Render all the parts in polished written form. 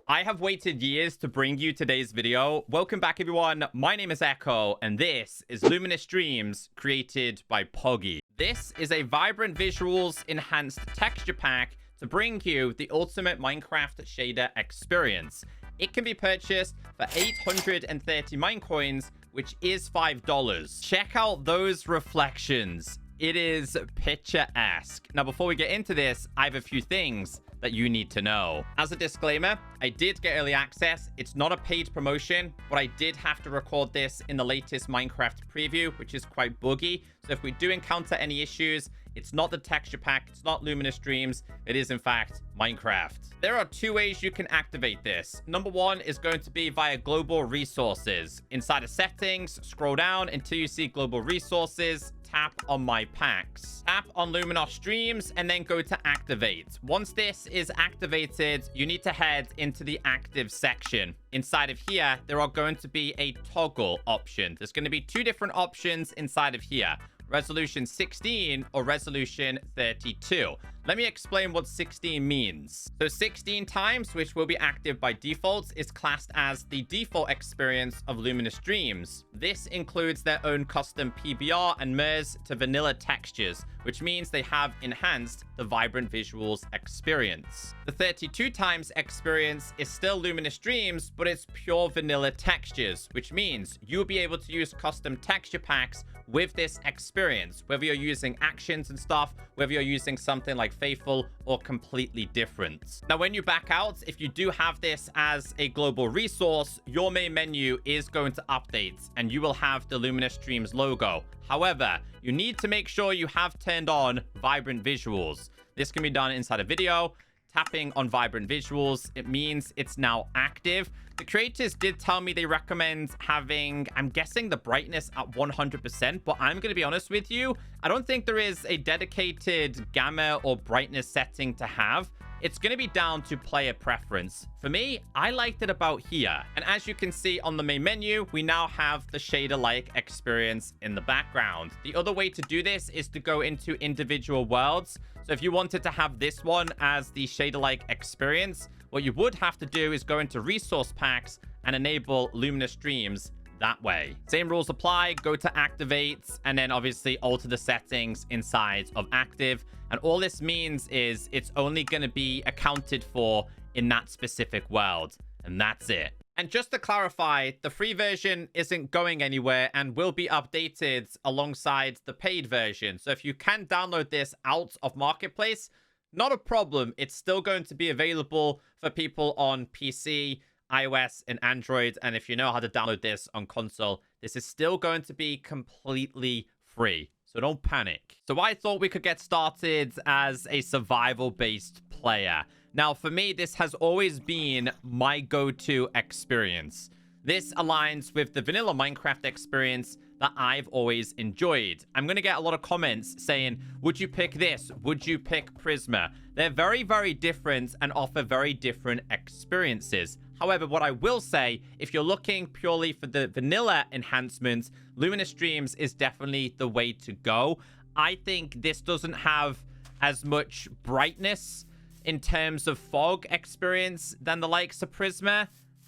I have waited years to bring you today's video. Welcome back, everyone. My name is Echo, and this is Luminous Dreams, created by Poggy. This is a vibrant visuals enhanced texture pack to bring you the ultimate Minecraft shader experience. It can be purchased for 830 mine coins, which is $5. Check out those reflections. It is picturesque. Now, before we get into this, I have a few things that you need to know. As a disclaimer, I did get early access. It's not a paid promotion, but I did have to record this in the latest Minecraft preview, which is quite buggy. So if we do encounter any issues, it's not the texture pack, it's not Luminous Dreams, it is in fact Minecraft. There are two ways you can activate this. Number one is going to be via global resources. Inside of settings, scroll down until you see global resources, tap on my packs, tap on Luminous Dreams, and then go to activate. Once this is activated, you need to head into the active section. Inside of here, there are going to be a toggle option. There's going to be two different options inside of here. Resolution 16 or resolution 32. Let me explain what 16 means. So 16 times, which will be active by default, is classed as the default experience of Luminous Dreams. This includes their own custom PBR and MERS to vanilla textures, which means they have enhanced the vibrant visuals experience. The 32 times experience is still Luminous Dreams, but it's pure vanilla textures, which means you'll be able to use custom texture packs with this experience, whether you're using actions and stuff, whether you're using something like Faithful or completely different. Now, when you back out, if you do have this as a global resource, your main menu is going to update and you will have the Luminous Dreams logo. However, you need to make sure you have turned on vibrant visuals. This can be done inside a video. Tapping on vibrant visuals, it means it's now active. The creators did tell me they recommend having, I'm guessing, the brightness at 100%, but I'm going to be honest with you, I don't think there is a dedicated gamma or brightness setting to have. It's going to be down to player preference. For me, I liked it about here. And as you can see on the main menu, we now have the shader-like experience in the background. The other way to do this is to go into individual worlds. So if you wanted to have this one as the shader-like experience, what you would have to do is go into resource packs and enable Luminous Dreams that way. Same rules apply. Go to activate and then obviously alter the settings inside of active. And all this means is it's only going to be accounted for in that specific world. And that's it. And just to clarify, the free version isn't going anywhere and will be updated alongside the paid version. So if you can download this out of Marketplace, not a problem. It's still going to be available for people on PC, iOS, and Android. And if you know how to download this on console, this is still going to be completely free. So don't panic. So I thought we could get started as a survival-based player. Now, for me, this has always been my go-to experience. This aligns with the vanilla Minecraft experience that I've always enjoyed. I'm going to get a lot of comments saying, would you pick this? Would you pick Prisma? They're very, very different and offer very different experiences. However, what I will say, if you're looking purely for the vanilla enhancements, Luminous Dreams is definitely the way to go. I think this doesn't have as much brightness in terms of fog experience than the likes of Prisma.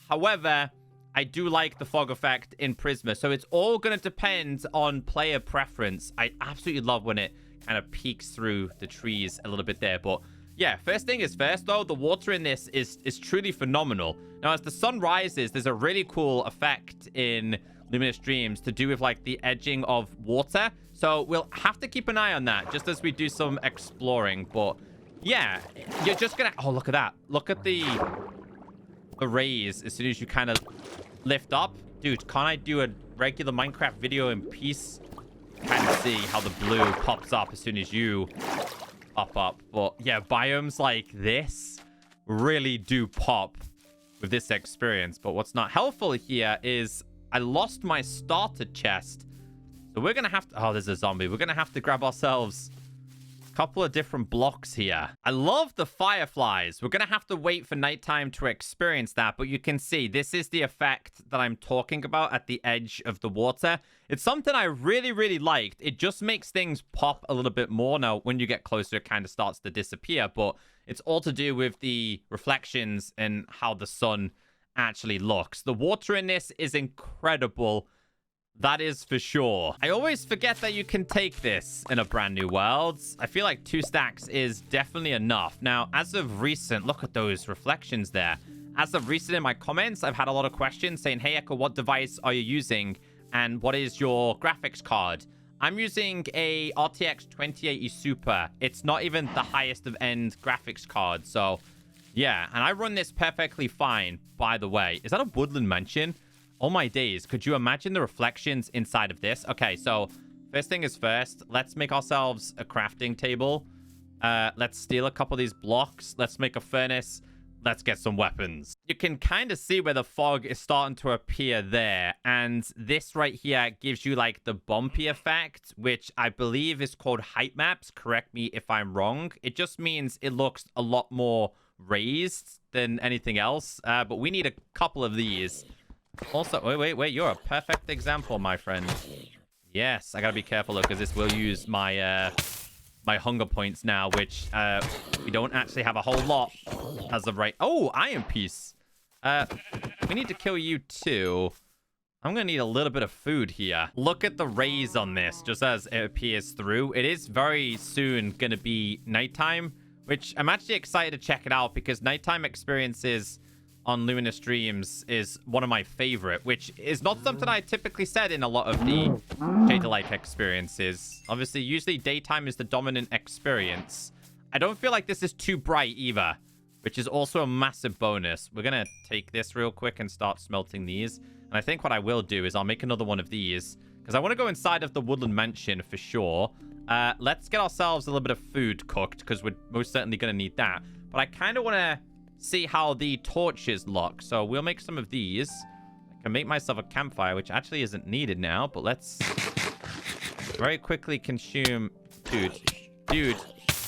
However, I do like the fog effect in Prisma. So it's all going to depend on player preference. I absolutely love when it kind of peeks through the trees a little bit there. But yeah, first thing is first, though, the water in this is truly phenomenal. Now, as the sun rises, there's a really cool effect in Luminous Dreams to do with like the edging of water. So we'll have to keep an eye on that just as we do some exploring. But yeah, you're just going to... Oh, look at that. Look at the rays as soon as you kind of lift up. Dude, can't I do a regular Minecraft video in peace? Kind of see how the blue pops up as soon as you pop up. But yeah, biomes like this really do pop with this experience. But what's not helpful here is I lost my starter chest. So we're going to have to... Oh, there's a zombie. We're going to have to grab ourselves couple of different blocks here. I love the fireflies. We're going to have to wait for nighttime to experience that, but you can see this is the effect that I'm talking about at the edge of the water. It's something I really, really liked. It just makes things pop a little bit more. Now, when you get closer, it kind of starts to disappear, but it's all to do with the reflections and how the sun actually looks. The water in this is incredible. That is for sure. I always forget that you can take this in a brand new world. I feel like 2 stacks is definitely enough. Now, as of recent, look at those reflections there. As of recent in my comments, I've had a lot of questions saying, hey, Echo, what device are you using? And what is your graphics card? I'm using a RTX 2080 Super. It's not even the highest of end graphics card. So, yeah. And I run this perfectly fine, by the way. Is that a woodland mansion? Oh my days, could you imagine the reflections inside of this? Okay, so first thing is first, let's make ourselves a crafting table. Let's steal a couple of these blocks. Let's make a furnace. Let's get some weapons. You can kind of see where the fog is starting to appear there. And this right here gives you like the bumpy effect, which I believe is called height maps. Correct me if I'm wrong. It just means it looks a lot more raised than anything else. But we need a couple of these. Also, wait, you're a perfect example, my friend. Yes, I gotta be careful, though, because this will use my my hunger points now, which we don't actually have a whole lot as of right. Oh, iron piece. We need to kill you, too. I'm gonna need a little bit of food here. Look at the rays on this, just as it appears through. It is very soon gonna be nighttime, which I'm actually excited to check it out, because nighttime experiences on Luminous Dreams is one of my favorite, which is not something I typically said in a lot of the shader-like experiences. Obviously, usually daytime is the dominant experience. I don't feel like this is too bright either, which is also a massive bonus. We're gonna take this real quick and start smelting these. And I think what I will do is I'll make another one of these, because I want to go inside of the woodland mansion for sure. Let's get ourselves a little bit of food cooked, because we're most certainly gonna need that. But I kind of want to see how the torches look, so we'll make some of these. I can make myself a campfire, which actually isn't needed now, but let's very quickly consume. Dude,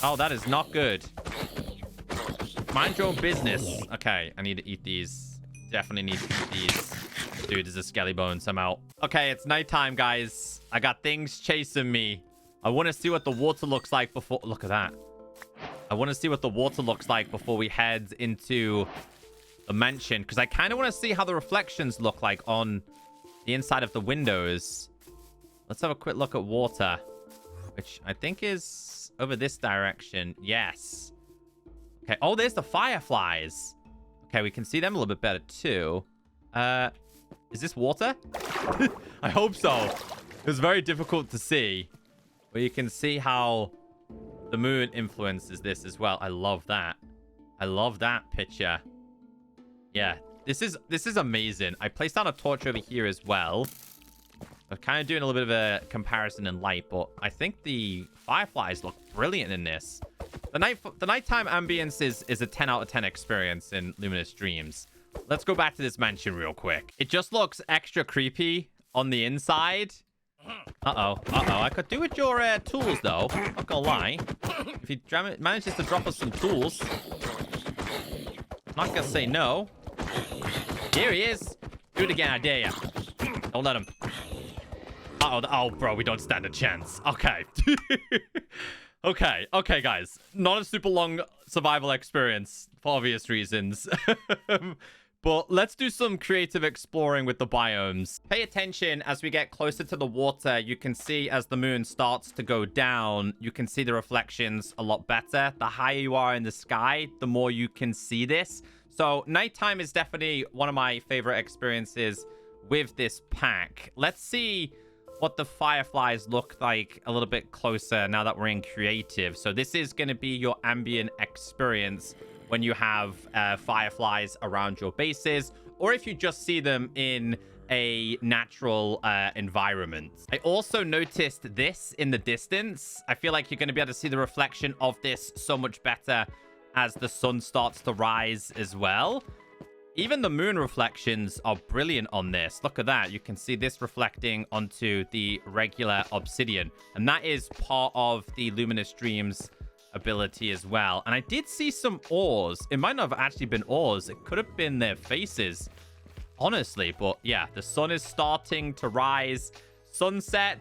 oh, that is not good. Mind your own business. Okay, I need to eat these. Definitely need to eat these. Dude, there's a skelly bone somehow. Okay, it's nighttime, guys. I got things chasing me. I want to see what the water looks like before. Look at that. I want to see what the water looks like before we head into the mansion, because I kind of want to see how the reflections look like on the inside of the windows. Let's have a quick look at water, which I think is over this direction. Yes. Okay. Oh, there's the fireflies. Okay, we can see them a little bit better too. Is this water? I hope so. It was very difficult to see, but you can see how the moon influences this as well. I love that. I love that picture. Yeah, this is amazing. I placed down a torch over here as well. I'm kind of doing a little bit of a comparison in light, but I think the fireflies look brilliant in this. The nighttime ambience is a 10 out of 10 experience in Luminous Dreams. Let's go back to this mansion real quick. It just looks extra creepy on the inside. Uh-oh. I could do with your tools, though. Not gonna lie. If he manages to drop us some tools, not gonna say no. Here he is. Do it again, I dare ya. Don't let him. Uh-oh. Oh, bro, we don't stand a chance. Okay. Okay, guys. Not a super long survival experience, for obvious reasons. But let's do some creative exploring with the biomes. Pay attention as we get closer to the water. You can see as the moon starts to go down, you can see the reflections a lot better. The higher you are in the sky, the more you can see this. So nighttime is definitely one of my favorite experiences with this pack. Let's see what the fireflies look like a little bit closer now that we're in creative. So this is going to be your ambient experience when you have fireflies around your bases, or if you just see them in a natural environment. I also noticed this in the distance. I feel like you're going to be able to see the reflection of this so much better as the sun starts to rise as well. Even the moon reflections are brilliant on this. Look at that. You can see this reflecting onto the regular obsidian. And that is part of the Luminous Dreams ability as well. And I did see some ores. It might not have actually been ores. It could have been their faces, honestly. But yeah, the sun is starting to rise. Sunset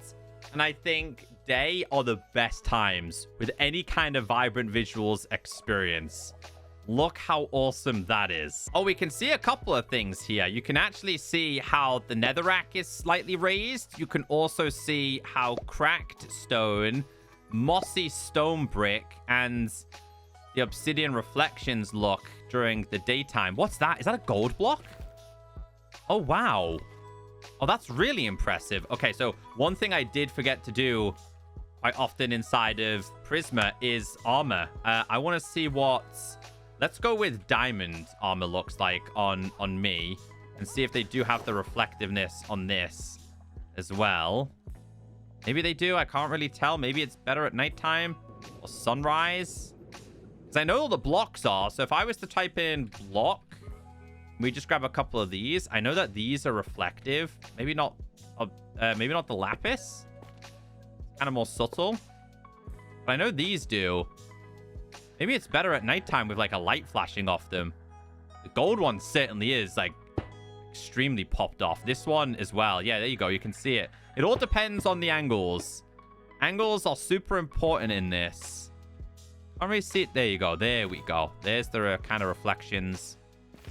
and I think day are the best times with any kind of vibrant visuals experience. Look how awesome that is. Oh, we can see a couple of things here. You can actually see how the netherrack is slightly raised. You can also see how cracked stone, mossy stone brick, and the obsidian reflections look during the daytime. What's that? Is that a gold block? Oh, wow. Oh, that's really impressive. Okay, so one thing I did forget to do quite often inside of Prisma is armor. I want to see what... Let's go with diamond armor looks like on me and see if they do have the reflectiveness on this as well. Maybe they do. I can't really tell. Maybe it's better at nighttime or sunrise. Because I know all the blocks are. So if I was to type in block, we just grab a couple of these. I know that these are reflective. Maybe not the lapis. Kind of more subtle. But I know these do. Maybe it's better at nighttime with like a light flashing off them. The gold one certainly is like extremely popped off. This one as well. Yeah, there you go. You can see it. It all depends on the angles. Angles are super important in this. Can't really see it. There you go. There we go. There's the kind of reflections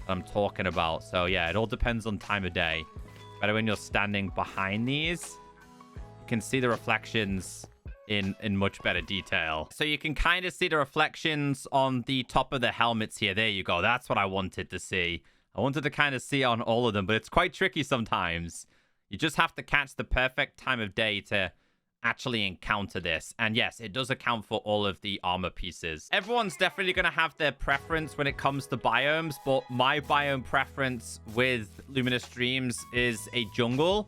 I'm talking about. So yeah, it all depends on time of day. Better when you're standing behind these. You can see the reflections in much better detail. So you can kind of see the reflections on the top of the helmets here. There you go. That's what I wanted to see. I wanted to kind of see on all of them, but it's quite tricky sometimes. You just have to catch the perfect time of day to actually encounter this. And yes, it does account for all of the armor pieces. Everyone's definitely going to have their preference when it comes to biomes, but my biome preference with Luminous Dreams is a jungle.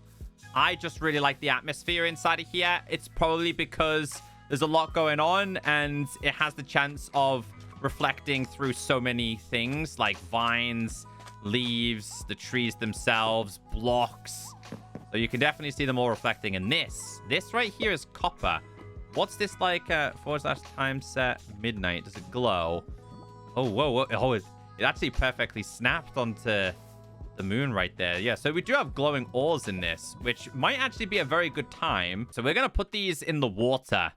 I just really like the atmosphere inside of here. It's probably because there's a lot going on and it has the chance of reflecting through so many things like vines, leaves, the trees themselves, blocks. So you can definitely see them all reflecting. And this right here is copper. What's this like? /time set midnight. Does it glow? Oh, whoa. Oh, it actually perfectly snapped onto the moon right there. Yeah, so we do have glowing ores in this, which might actually be a very good time. So we're going to put these in the water.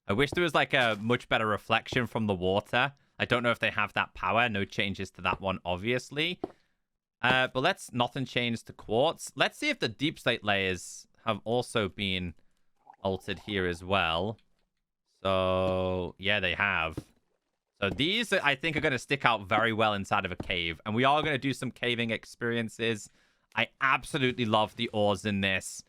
I wish there was like a much better reflection from the water. I don't know if they have that power. No changes to that one, obviously. But let's nothing change to quartz. Let's see if the deep slate layers have also been altered here as well. So yeah, they have. So these, I think, are going to stick out very well inside of a cave. And we are going to do some caving experiences. I absolutely love the ores in this.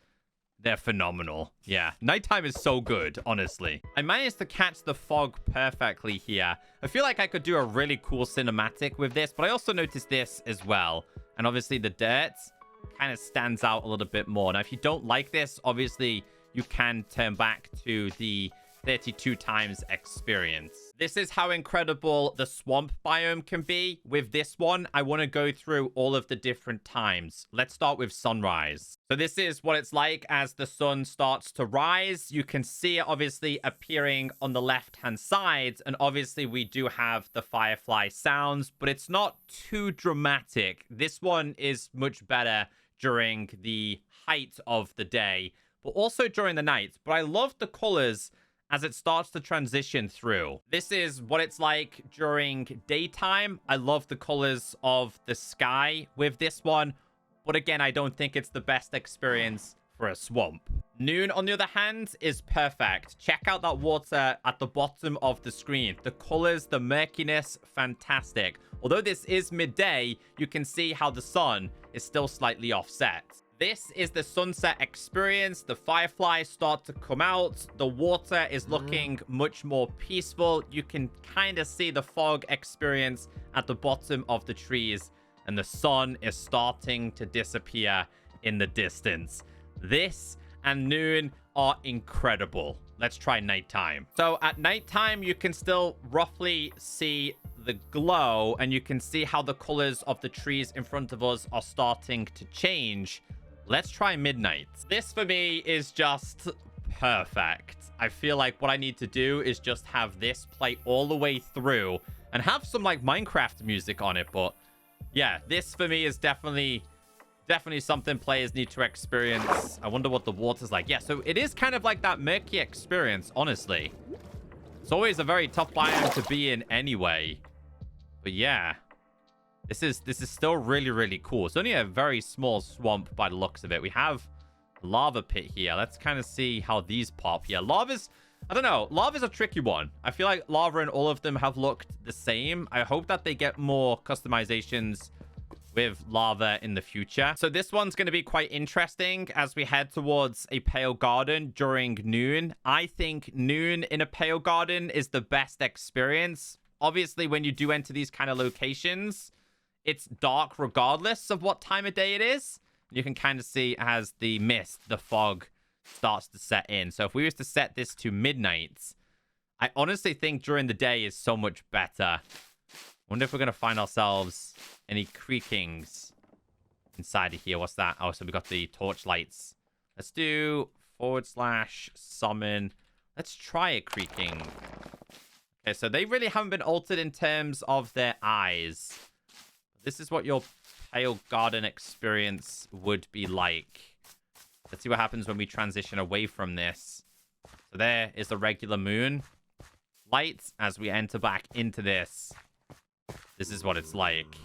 They're phenomenal. Yeah, nighttime is so good, honestly. I managed to catch the fog perfectly here. I feel like I could do a really cool cinematic with this, but I also noticed this as well. And obviously the dirt kind of stands out a little bit more. Now, if you don't like this, obviously you can turn back to the 32 times experience. This is how incredible the swamp biome can be. With this one, I want to go through all of the different times. Let's start with sunrise. So this is what it's like as the sun starts to rise. You can see it obviously appearing on the left-hand side. And obviously we do have the firefly sounds, but it's not too dramatic. This one is much better during the height of the day, but also during the night. But I love the colors as it starts to transition through. This is what it's like during daytime. I love the colors of the sky with this one, but again, I don't think it's the best experience for a swamp. Noon, on the other hand, is perfect. Check out that water at the bottom of the screen. The colors, the murkiness, fantastic. Although this is midday, you can see how the sun is still slightly offset. This is the sunset experience. The fireflies start to come out. The water is looking much more peaceful. You can kind of see the fog experience at the bottom of the trees, and the sun is starting to disappear in the distance. This and noon are incredible. Let's try nighttime. So at nighttime, you can still roughly see the glow, and you can see how the colors of the trees in front of us are starting to change. Let's try midnight. This for me is just perfect. I feel like what I need to do is just have this play all the way through and have some like Minecraft music on it. But yeah, this for me is definitely something players need to experience. I wonder what the water's like. Yeah, so it is kind of like that murky experience, honestly. It's always a very tough biome to be in anyway. But yeah, this is still really, really cool. It's only a very small swamp by the looks of it. We have a lava pit here. Let's kind of see how these pop here. Lava's, I don't know. Lava's a tricky one. I feel like lava and all of them have looked the same. I hope that they get more customizations with lava in the future. So this one's going to be quite interesting as we head towards a pale garden during noon. I think noon in a pale garden is the best experience. Obviously, when you do enter these kind of locations, it's dark regardless of what time of day it is. You can kind of see as the mist, the fog starts to set in. So if we was to set this to midnight, I honestly think during the day is so much better. Wonder if we're going to find ourselves any creakings inside of here. What's that? Oh, so we got the torch lights. Let's do / summon. Let's try a creaking. Okay, so they really haven't been altered in terms of their eyes. This is what your pale garden experience would be like. Let's see what happens when we transition away from this. So there is the regular moon. Lights as we enter back into this. This is what it's like.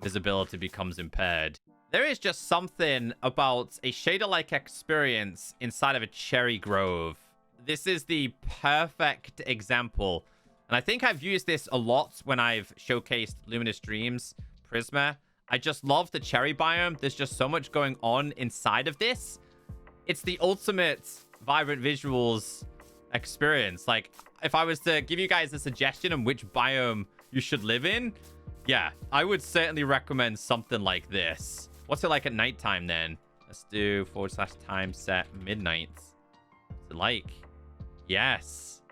Visibility becomes impaired. There is just something about a shader-like experience inside of a cherry grove. This is the perfect example. And I think I've used this a lot when I've showcased Luminous Dreams, Prisma. I just love the cherry biome. There's just so much going on inside of this. It's the ultimate vibrant visuals experience. Like, if I was to give you guys a suggestion on which biome you should live in, yeah, I would certainly recommend something like this. What's it like at nighttime then? Let's do / time set midnight. What's it like? Yes.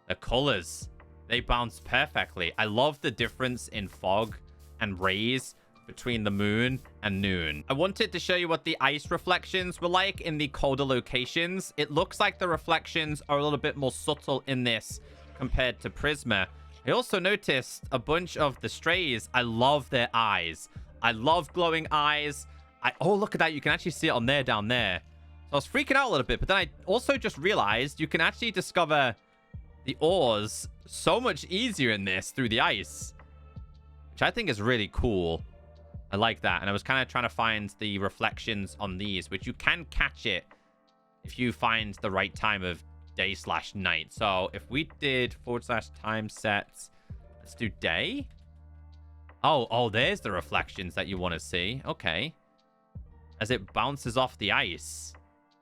The colors, they bounce perfectly. I love the difference in fog and rays between the moon and noon. I wanted to show you what the ice reflections were like in the colder locations. It looks like the reflections are a little bit more subtle in this compared to Prisma. I also noticed a bunch of the strays. I love their eyes. I love glowing eyes. Oh, look at that. You can actually see it on there down there. So I was freaking out a little bit, but then I also just realized you can actually discover the ores so much easier in this through the ice, which I think is really cool. I like that. And I was kind of trying to find the reflections on these, which you can catch it if you find the right time of day / night. So if we did / time sets, let's do day. Oh, there's the reflections that you want to see. Okay. As it bounces off the ice.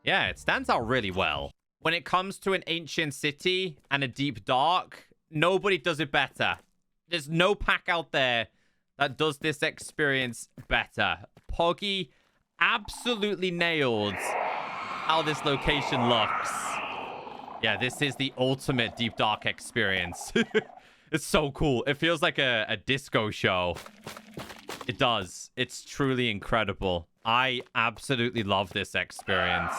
Yeah, it stands out really well. When it comes to an ancient city and a deep dark, nobody does it better. There's no pack out there that does this experience better. Poggy absolutely nailed how this location looks. Yeah, this is the ultimate deep dark experience. It's so cool. It feels like a disco show. It does. It's truly incredible. I absolutely love this experience.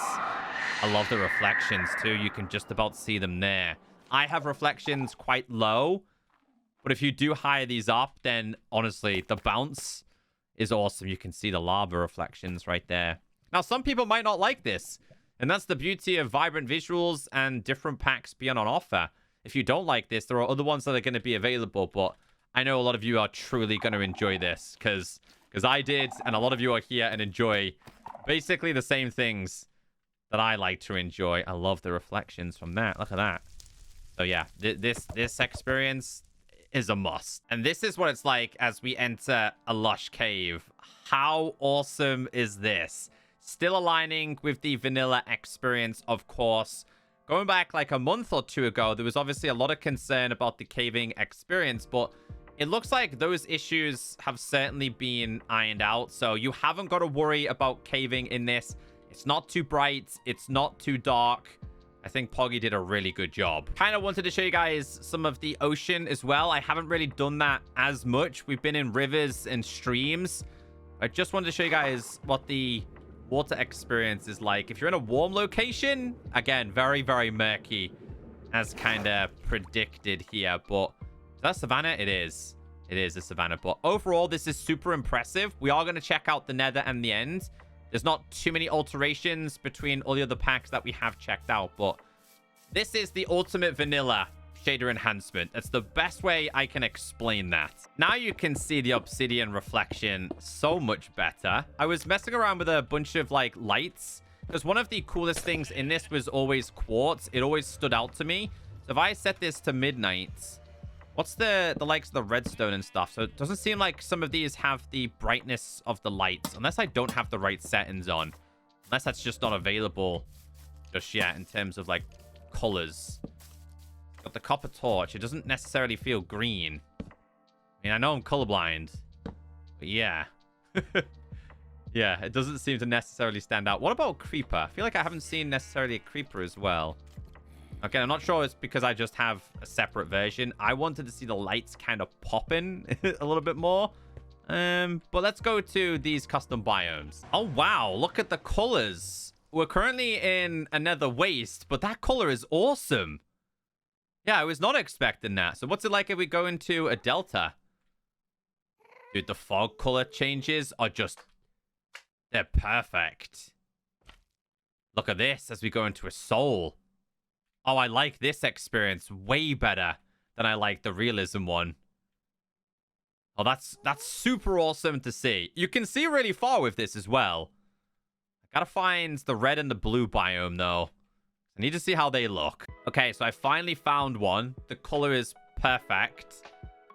I love the reflections too. You can just about see them there. I have reflections quite low, but if you do higher these up, then honestly, the bounce is awesome. You can see the lava reflections right there. Now, some people might not like this, and that's the beauty of vibrant visuals and different packs being on offer. If you don't like this, there are other ones that are going to be available, but I know a lot of you are truly going to enjoy this because I did, and a lot of you are here and enjoy basically the same things that I like to enjoy. I love the reflections from that. Look at that. So yeah, this experience is a must. And this is what it's like as we enter a Lush Cave. How awesome is this? Still aligning with the vanilla experience, of course. Going back like a month or two ago, there was obviously a lot of concern about the caving experience, but it looks like those issues have certainly been ironed out. So you haven't got to worry about caving in this. It's not too bright. It's not too dark. I think Poggy did a really good job. Kind of wanted to show you guys some of the ocean as well. I haven't really done that as much. We've been in rivers and streams. I just wanted to show you guys what the water experience is like. If you're in a warm location, again, very, very murky, as kind of predicted here. But is that Savanna? It is. It is a Savanna. But overall, this is super impressive. We are going to check out the Nether and the End. There's not too many alterations between all the other packs that we have checked out, but this is the ultimate vanilla shader enhancement. That's the best way I can explain that. Now you can see the obsidian reflection so much better. I was messing around with a bunch of like lights because one of the coolest things in this was always quartz. It always stood out to me. So if I set this to midnight, what's the likes of the redstone and stuff? So it doesn't seem like some of these have the brightness of the lights, unless I don't have the right settings on. Unless that's just not available just yet in terms of like colors. Got the copper torch. It doesn't necessarily feel green. I mean, I know I'm colorblind, but yeah. Yeah, it doesn't seem to necessarily stand out. What about creeper? I feel like I haven't seen necessarily a creeper as well. Okay, I'm not sure it's because I just have a separate version. I wanted to see the lights kind of popping a little bit more. But let's go to these custom biomes. Oh, wow. Look at the colors. We're currently in another waste, but that color is awesome. Yeah, I was not expecting that. So what's it like if we go into a delta? Dude, the fog color changes are just... they're perfect. Look at this as we go into a soul. Oh, I like this experience way better than I like the realism one. Oh, that's super awesome to see. You can see really far with this as well. I gotta find the red and the blue biome, though. I need to see how they look. Okay, so I finally found one. The color is perfect.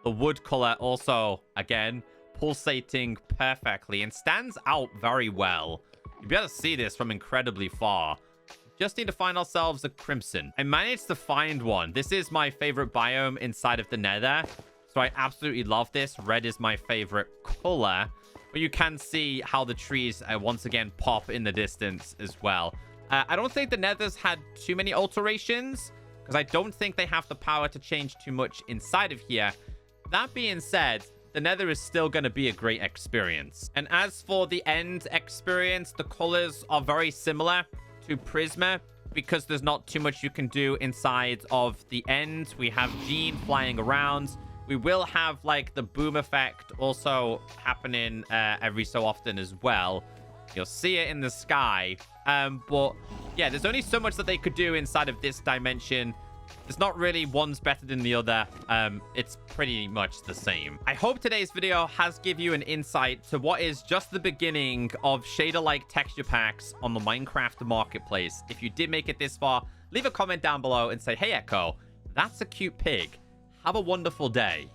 The wood color also, again, pulsating perfectly and stands out very well. You'll be able to see this from incredibly far. Just need to find ourselves a crimson. I managed to find one. This is my favorite biome inside of the Nether. So I absolutely love this. Red is my favorite color. But you can see how the trees once again pop in the distance as well. I don't think the Nether's had too many alterations, because I don't think they have the power to change too much inside of here. That being said, the Nether is still going to be a great experience. And as for the End experience, the colors are very similar to Prisma, because there's not too much you can do inside of the End. We have Jean flying around. We will have like the boom effect also happening every so often as well. You'll see it in the sky. But yeah, there's only so much that they could do inside of this dimension. There's not really one's better than the other. It's pretty much the same. I hope today's video has given you an insight to what is just the beginning of shader-like texture packs on the Minecraft marketplace. If you did make it this far, leave a comment down below and say, hey, Echo, that's a cute pig. Have a wonderful day.